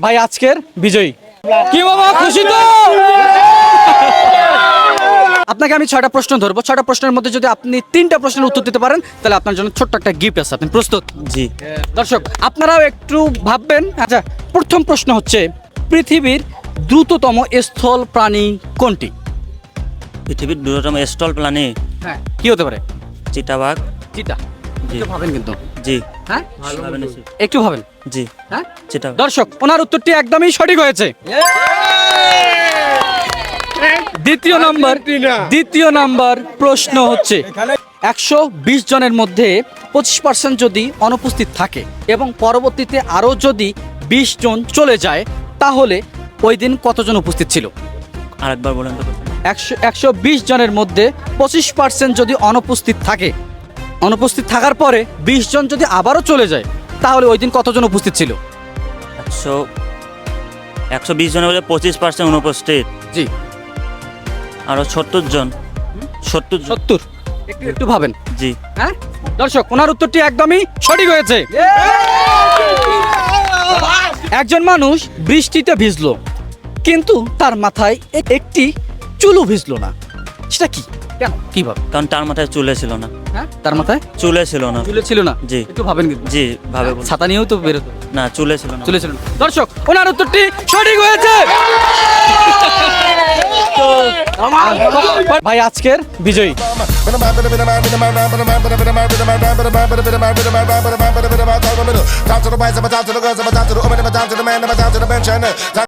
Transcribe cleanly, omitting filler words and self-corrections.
ভাই আজকের বিজয়ী কি বাবা, খুশি তো? আপনাকে আমি 6টা প্রশ্ন ধরবো। 6টা প্রশ্নের মধ্যে যদি আপনি 3টা প্রশ্নের উত্তর দিতে পারেন তাহলে আপনার জন্য ছোট্ট একটা গিফট আছে। আপনি প্রস্তুত? জি। দর্শক আপনারাও একটু ভাববেন। আচ্ছা, প্রথম প্রশ্ন হচ্ছে, পৃথিবীর দ্রুততম স্থল প্রাণী কোনটি? পৃথিবীর দ্রুততম স্থল প্রাণী হ্যাঁ, কি হতে পারে? চিতাবাঘ। চিতা। জি। একটু ভাবেন কিন্তু। জি। হ্যাঁ, ভাবেন এসে। একটু ভাবেন। জি। হ্যাঁ, চিতাবাঘ। দর্শক ওনার উত্তরটি একদমই সঠিক হয়েছে। দ্বিতীয় নাম্বার প্রশ্ন হচ্ছে, 120 জনের মধ্যে 25% যদি অনুপস্থিত থাকে এবং পরবর্তীতে আরও যদি 20 জন চলে যায় তাহলে ওই দিন কতজন উপস্থিত ছিল? আরেকবার বলেন তো। 120 জনের মধ্যে 25% যদি অনুপস্থিত থাকে, অনুপস্থিত থাকার পরে 20 জন যদি আবারও চলে যায় তাহলে ওই দিন কতজন উপস্থিত ছিল? 120 জনের মধ্যে 25% অনুপস্থিত। জি। আরো 70 জন। 70 জন। 70। একটু ভাবেন। জি। হ্যাঁ, দর্শক ওনার উত্তরটি একদমই সঠিক হয়েছে। একজন মানুষ বৃষ্টিতে ভিজলো কিন্তু তার মাথায় একটি চুলও ভিজলো না, সেটা কি? কেন, কিভাবে? কারণ তার মাথায় চুলে ছিল না। হ্যাঁ, তার মাথায় চুলে ছিল না। চুলে ছিল না। জি। একটু ভাবেন কিন্তু। জি, ভাবে বলুন। ছাতা নিয়েও তো বেরোতো। না, চুলে ছিল না। চলে ছিল না। দর্শক ওনার উত্তরটি সঠিক হয়েছে। তো ভাই আজকের বিজয়ী Talk to the boys, I'm talk to the girls, I'm talk to the women, I'm talk to the man, I'm talk to the bench, and